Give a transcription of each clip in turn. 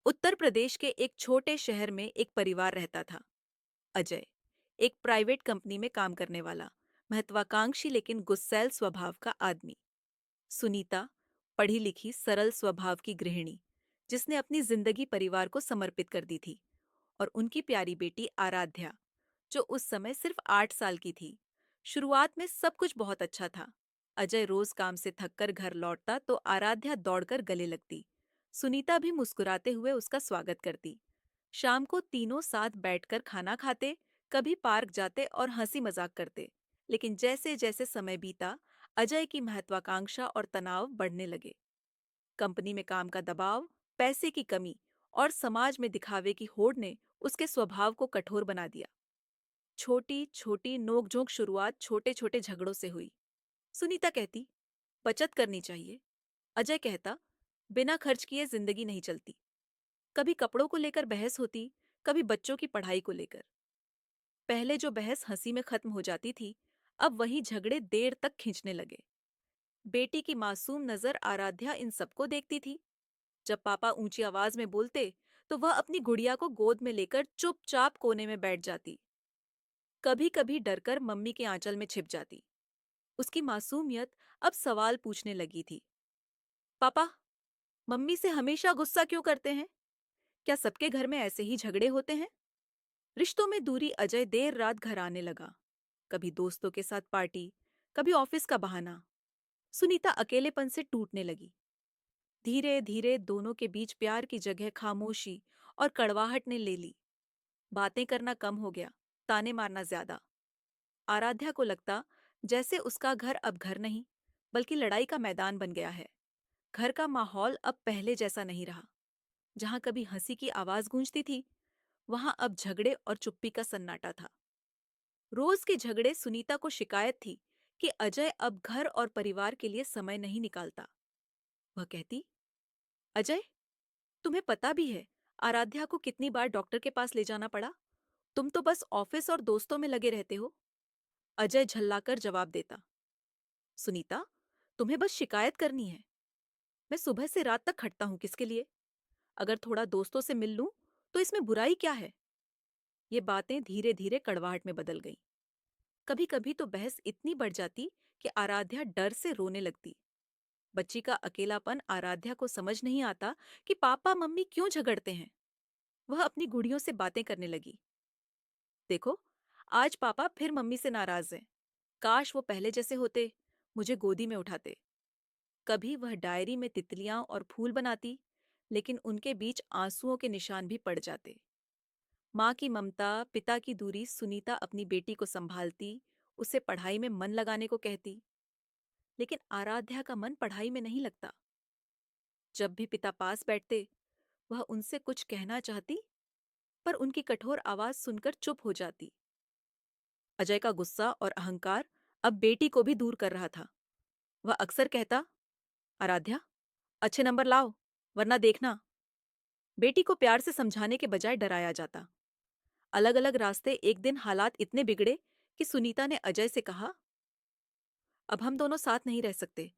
उत्तर प्रदेश के एक छोटे शहर में एक परिवार रहता था। अजय, एक प्राइवेट कंपनी में काम करने वाला, महत्वाकांक्षी लेकिन गुस्सैल स्वभाव का आदमी। सुनीता, पढ़ी लिखी सरल स्वभाव की गृहिणी, जिसने अपनी जिंदगी परिवार को समर्पित कर दी थी। और उनकी प्यारी बेटी आराध्या, जो उस समय सिर्फ 8 साल की थी। शुरुआत में सब कुछ बहुत अच्छा था। अजय रोज काम से थककर घर लौटता तो आराध्या दौड़कर गले लगती। सुनीता भी मुस्कुराते हुए उसका स्वागत करती। शाम को तीनों साथ बैठकर खाना खाते, कभी पार्क जाते और हंसी मजाक करते। लेकिन जैसे जैसे समय बीता, अजय की महत्वाकांक्षा और तनाव बढ़ने लगे। कंपनी में काम का दबाव, पैसे की कमी और समाज में दिखावे की होड़ ने उसके स्वभाव को कठोर बना दिया। छोटी छोटी नोकझोंक शुरुआत छोटे छोटे झगड़ों से हुई। सुनीता कहती, बचत करनी चाहिए। अजय कहता, बिना खर्च किए जिंदगी नहीं चलती। कभी कपड़ों को लेकर बहस होती, कभी बच्चों की पढ़ाई को लेकर। पहले जो बहस हंसी में खत्म हो जाती थी, अब वही झगड़े देर तक खींचने लगे। बेटी की मासूम नजर आराध्या इन सबको देखती थी। जब पापा ऊंची आवाज में बोलते, तो वह अपनी गुड़िया को गोद में लेकर चुपचाप कोने में बैठ जाती। कभी कभी डरकर मम्मी के आंचल में छिप जाती। उसकी मासूमियत अब सवाल पूछने लगी थी। पापा, मम्मी से हमेशा गुस्सा क्यों करते हैं? क्या सबके घर में ऐसे ही झगड़े होते हैं? रिश्तों में दूरी अजय देर रात घर आने लगा। कभी दोस्तों के साथ पार्टी, कभी ऑफिस का बहाना। सुनीता अकेलेपन से टूटने लगी। धीरे धीरे दोनों के बीच प्यार की जगह खामोशी और कड़वाहट ने ले ली। बातें करना कम हो गया, ताने मारना ज्यादा। आराध्या को लगता जैसे उसका घर अब घर नहीं, बल्कि लड़ाई का मैदान बन गया है। घर का माहौल अब पहले जैसा नहीं रहा। जहां कभी हंसी की आवाज गूंजती थी, वहां अब झगड़े और चुप्पी का सन्नाटा था। रोज के झगड़े सुनीता को शिकायत थी कि अजय अब घर और परिवार के लिए समय नहीं निकालता। वह कहती, अजय, तुम्हें पता भी है आराध्या को कितनी बार डॉक्टर के पास ले जाना पड़ा? तुम तो बस ऑफिस और दोस्तों में लगे रहते हो। अजय झल्लाकर जवाब देता, सुनीता, तुम्हें बस शिकायत करनी है। मैं सुबह से रात तक खटता हूं किसके लिए? अगर थोड़ा दोस्तों से मिल लूं तो इसमें बुराई क्या है? ये बातें धीरे धीरे कड़वाहट में बदल गईं। कभी कभी तो बहस इतनी बढ़ जाती कि आराध्या डर से रोने लगती। बच्ची का अकेलापन आराध्या को समझ नहीं आता कि पापा मम्मी क्यों झगड़ते हैं। वह अपनी गुड़ियों से बातें करने लगी। देखो, आज पापा फिर मम्मी से नाराज हैं। काश वो पहले जैसे होते, मुझे गोदी में उठाते। कभी वह डायरी में तितलियां और फूल बनाती, लेकिन उनके बीच आंसुओं के निशान भी पड़ जाते। माँ की ममता, पिता की दूरी सुनीता अपनी बेटी को संभालती, उसे पढ़ाई में मन लगाने को कहती। लेकिन आराध्या का मन पढ़ाई में नहीं लगता। जब भी पिता पास बैठते, वह उनसे कुछ कहना चाहती, पर उनकी कठोर आवाज सुनकर चुप हो जाती। अजय का गुस्सा और अहंकार अब बेटी को भी दूर कर रहा था। वह अक्सर कहता, आराध्या, अच्छे नंबर लाओ, वरना देखना। बेटी को प्यार से समझाने के बजाय डराया जाता। अलग अलग रास्ते। एक दिन हालात इतने बिगड़े कि सुनीता ने अजय से कहा, अब हम दोनों साथ नहीं रह सकते।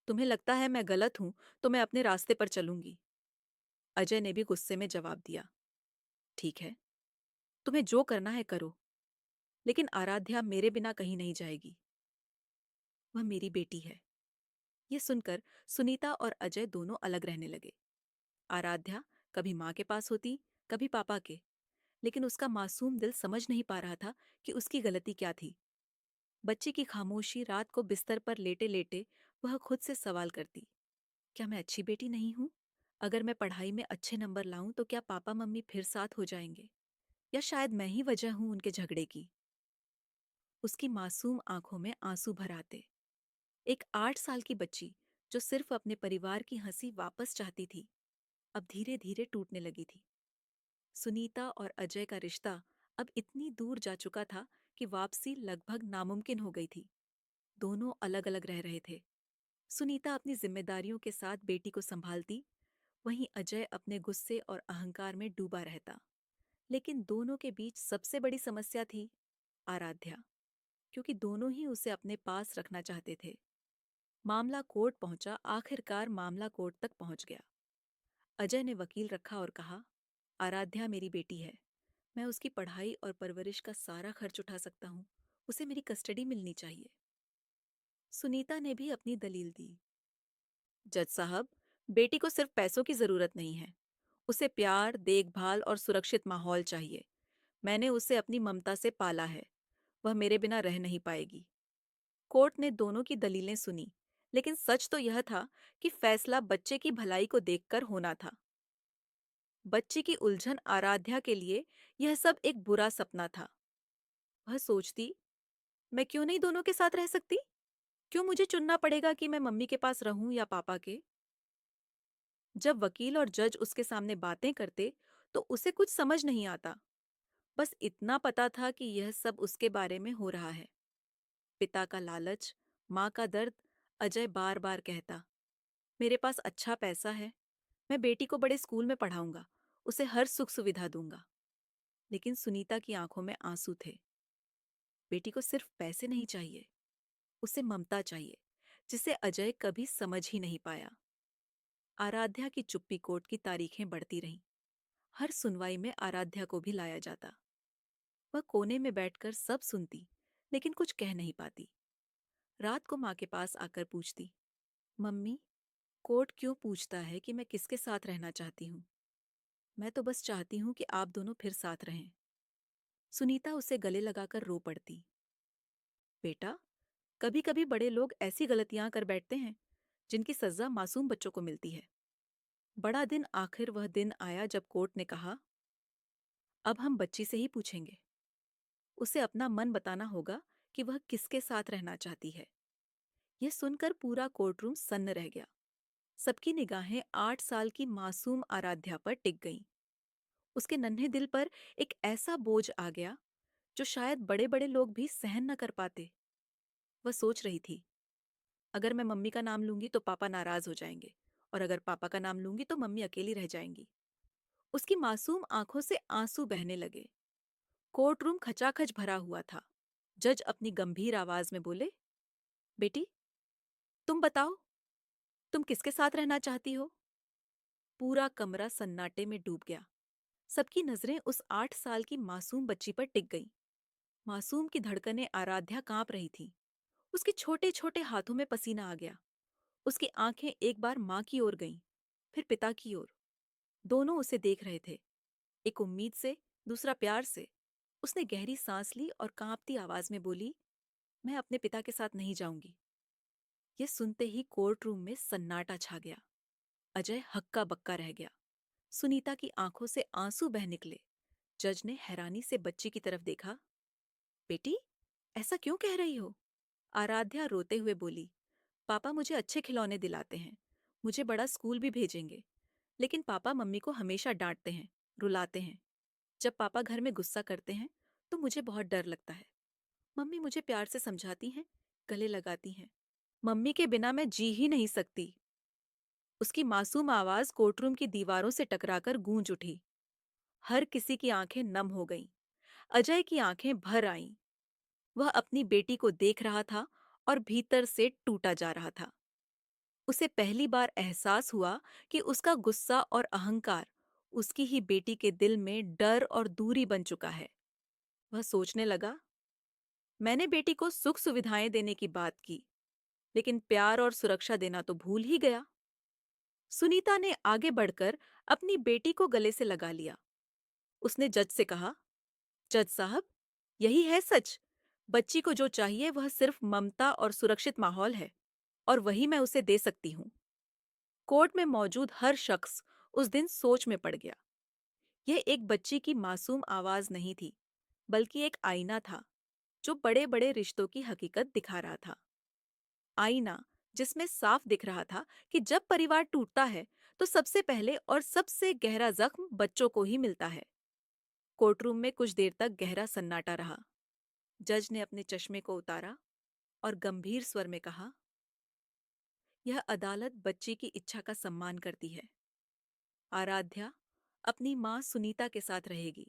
तुम्हें लगता है मैं गलत हूं, तो मैं अपने रास्ते पर चलूंगी। अजय ने भी गुस्से में जवाब दिया, ठीक है, तुम्हें जो करना है करो, लेकिन आराध्या मेरे बिना कहीं नहीं जाएगी। वह मेरी बेटी है। ये सुनकर सुनीता और अजय दोनों अलग रहने लगे। आराध्या कभी माँ के पास होती, कभी पापा के, लेकिन उसका मासूम दिल समझ नहीं पा रहा था कि उसकी गलती क्या थी। बच्ची की खामोशी, रात को बिस्तर पर लेटे लेटे वह खुद से सवाल करती, क्या मैं अच्छी बेटी नहीं हूँ? अगर मैं पढ़ाई में अच्छे नंबर लाऊं तो क्या पापा मम्मी फिर साथ हो जाएंगे? या शायद मैं ही वजह हूं उनके झगड़े की? उसकी मासूम आंखों में आंसू भर आते। एक 8 साल की बच्ची जो सिर्फ अपने परिवार की हंसी वापस चाहती थी, अब धीरे धीरे टूटने लगी थी। सुनीता और अजय का रिश्ता अब इतनी दूर जा चुका था कि वापसी लगभग नामुमकिन हो गई थी। दोनों अलग अलग रह रहे थे। सुनीता अपनी जिम्मेदारियों के साथ बेटी को संभालती, वहीं अजय अपने गुस्से और अहंकार में डूबा रहता। लेकिन दोनों के बीच सबसे बड़ी समस्या थी आराध्या, क्योंकि दोनों ही उसे अपने पास रखना चाहते थे। मामला कोर्ट पहुंचा। आखिरकार मामला कोर्ट तक पहुंच गया। अजय ने वकील रखा और कहा, आराध्या मेरी बेटी है। मैं उसकी पढ़ाई और परवरिश का सारा खर्च उठा सकता हूँ। उसे मेरी कस्टडी मिलनी चाहिए। सुनीता ने भी अपनी दलील दी। जज साहब, बेटी को सिर्फ पैसों की जरूरत नहीं है। उसे प्यार, देखभाल और सुरक्षित माहौल चाहिए। मैंने उसे अपनी ममता से पाला है। वह मेरे बिना रह नहीं पाएगी। कोर्ट ने दोनों की दलीलें सुनी, लेकिन सच तो यह था कि फैसला बच्चे की भलाई को देखकर होना था। बच्ची की उलझन आराध्या के लिए यह सब एक बुरा सपना था। वह सोचती, मैं क्यों नहीं दोनों के साथ रह सकती? क्यों मुझे चुनना पड़ेगा कि मैं मम्मी के पास रहूं या पापा के? जब वकील और जज उसके सामने बातें करते, तो उसे कुछ समझ नहीं आता। बस इतना पता था कि यह सब उसके बारे में हो रहा है। पिता का लालच, माँ का दर्द। अजय बार बार कहता, मेरे पास अच्छा पैसा है, मैं बेटी को बड़े स्कूल में पढ़ाऊंगा, उसे हर सुख सुविधा दूंगा। लेकिन सुनीता की आंखों में आंसू थे। बेटी को सिर्फ पैसे नहीं चाहिए, उसे ममता चाहिए, जिसे अजय कभी समझ ही नहीं पाया। आराध्या की चुप्पी कोर्ट की तारीखें बढ़ती रहीं। हर सुनवाई में आराध्या को भी लाया जाता। वह कोने में बैठकर सब सुनती, लेकिन कुछ कह नहीं पाती। रात को माँ के पास आकर पूछती, मम्मी, कोर्ट क्यों पूछता है कि मैं किसके साथ रहना चाहती हूँ? मैं तो बस चाहती हूँ कि आप दोनों फिर साथ रहें। सुनीता उसे गले लगाकर रो पड़ती। बेटा, कभी कभी बड़े लोग ऐसी गलतियां कर बैठते हैं जिनकी सजा मासूम बच्चों को मिलती है। बड़ा दिन आखिर वह दिन आया जब कोर्ट ने कहा, अब हम बच्ची से ही पूछेंगे। उसे अपना मन बताना होगा कि वह किसके साथ रहना चाहती है। यह सुनकर पूरा कोर्टरूम सन्न रह गया। सबकी निगाहें 8 साल की मासूम आराध्या पर टिक गईं। उसके नन्हे दिल पर एक ऐसा बोझ आ गया जो शायद बड़े बड़े लोग भी सहन न कर पाते। वह सोच रही थी, अगर मैं मम्मी का नाम लूंगी तो पापा नाराज हो जाएंगे, और अगर पापा का नाम लूंगी तो मम्मी अकेली रह जाएंगी। उसकी मासूम आंखों से आंसू बहने लगे। कोर्ट रूम खचाखच भरा हुआ था। जज अपनी गंभीर आवाज में बोले, बेटी, तुम बताओ, तुम किसके साथ रहना चाहती हो? पूरा कमरा सन्नाटे में डूब गया। सबकी नजरें उस 8 साल की मासूम बच्ची पर टिक गईं। मासूम की धड़कनें आराध्या कांप रही थीं। उसके छोटे छोटे हाथों में पसीना आ गया। उसकी आंखें एक बार माँ की ओर गईं, फिर पिता की ओर। दोनों उसे देख रहे थे, एक उम्मीद से, दूसरा प्यार से। उसने गहरी सांस ली और कांपती आवाज में बोली, मैं अपने पिता के साथ नहीं जाऊंगी। ये सुनते ही कोर्ट रूम में सन्नाटा छा गया। अजय हक्का बक्का रह गया। सुनीता की आंखों से आंसू बह निकले। जज ने हैरानी से बच्ची की तरफ देखा। बेटी, ऐसा क्यों कह रही हो? आराध्या रोते हुए बोली, पापा मुझे अच्छे खिलौने दिलाते हैं, मुझे बड़ा स्कूल भी भेजेंगे। लेकिन पापा मम्मी को हमेशा डांटते हैं, रुलाते हैं। जब पापा घर में गुस्सा करते हैं तो मुझे बहुत डर लगता है। मम्मी मुझे प्यार से समझाती हैं, गले लगाती हैं। मम्मी के बिना मैं जी ही नहीं सकती। उसकी मासूम आवाज कोर्टरूम की दीवारों से टकराकर गूंज उठी। हर किसी की आंखें नम हो गईं। अजय की आंखें भर आईं। वह अपनी बेटी को देख रहा था और भीतर से टूटा जा रहा था। उसे पहली बार एहसास हुआ कि उसका गुस्सा और अहंकार उसकी ही बेटी के दिल में डर और दूरी बन चुका है। वह सोचने लगा, मैंने बेटी को सुख सुविधाएं देने की बात की, लेकिन प्यार और सुरक्षा देना तो भूल ही गया। सुनीता ने आगे बढ़कर अपनी बेटी को गले से लगा लिया। उसने जज से कहा, जज साहब, यही है सच। बच्ची को जो चाहिए वह सिर्फ ममता और सुरक्षित माहौल है, और वही मैं उसे दे सकती हूँ। कोर्ट में मौजूद हर शख्स उस दिन सोच में पड़ गया। यह एक बच्ची की मासूम आवाज नहीं थी, बल्कि एक आईना था जो बड़े बड़े रिश्तों की हकीकत दिखा रहा था। आईना जिसमें साफ दिख रहा था कि जब परिवार टूटता है तो सबसे पहले और सबसे गहरा जख्म बच्चों को ही मिलता है। कोर्टरूम में कुछ देर तक गहरा सन्नाटा रहा। जज ने अपने चश्मे को उतारा और गंभीर स्वर में कहा, यह अदालत बच्ची की इच्छा का सम्मान करती है। आराध्या अपनी माँ सुनीता के साथ रहेगी।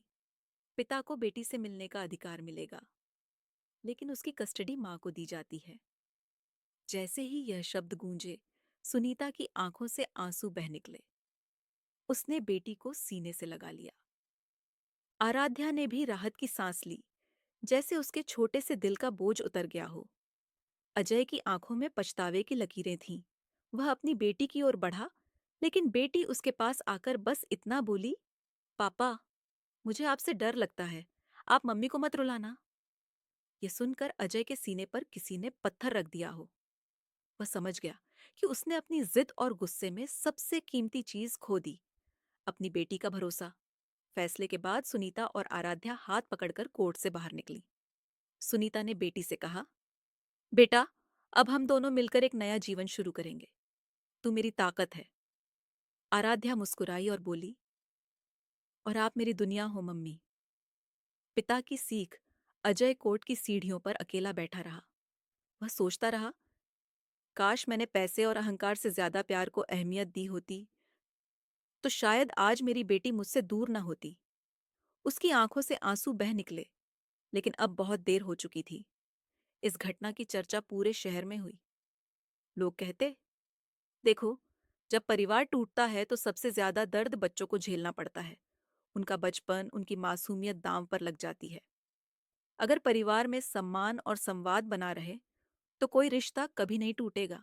पिता को बेटी से मिलने का अधिकार मिलेगा, लेकिन उसकी कस्टडी माँ को दी जाती है। जैसे ही यह शब्द गूंजे, सुनीता की आंखों से आंसू बह निकले। उसने बेटी को सीने से लगा लिया। आराध्या ने भी राहत की सांस ली, जैसे उसके छोटे से दिल का बोझ उतर गया हो। अजय की आंखों में पछतावे की लकीरें थीं। वह अपनी बेटी की ओर बढ़ा, लेकिन बेटी उसके पास आकर बस इतना बोली, पापा, मुझे आपसे डर लगता है। आप मम्मी को मत रुलाना। ये सुनकर अजय के सीने पर किसी ने पत्थर रख दिया हो। वह समझ गया कि उसने अपनी जिद और गुस्से में सबसे कीमती चीज खो दी, अपनी बेटी का भरोसा। फैसले के बाद सुनीता और आराध्या हाथ पकड़कर कोर्ट से बाहर निकली। सुनीता ने बेटी से कहा, बेटा, अब हम दोनों मिलकर एक नया जीवन शुरू करेंगे। तू मेरी ताकत है। आराध्या मुस्कुराई और बोली, और आप मेरी दुनिया हो मम्मी। पिता की सीख। अजय कोर्ट की सीढ़ियों पर अकेला बैठा रहा। वह सोचता रहा, काश मैंने पैसे और अहंकार से ज्यादा प्यार को अहमियत दी होती, तो शायद आज मेरी बेटी मुझसे दूर न होती। उसकी आंखों से आंसू बह निकले, लेकिन अब बहुत देर हो चुकी थी। इस घटना की चर्चा पूरे शहर में हुई। लोग कहते, देखो, जब परिवार टूटता है तो सबसे ज्यादा दर्द बच्चों को झेलना पड़ता है। उनका बचपन, उनकी मासूमियत दांव पर लग जाती है। अगर परिवार में सम्मान और संवाद बना रहे, तो कोई रिश्ता कभी नहीं टूटेगा।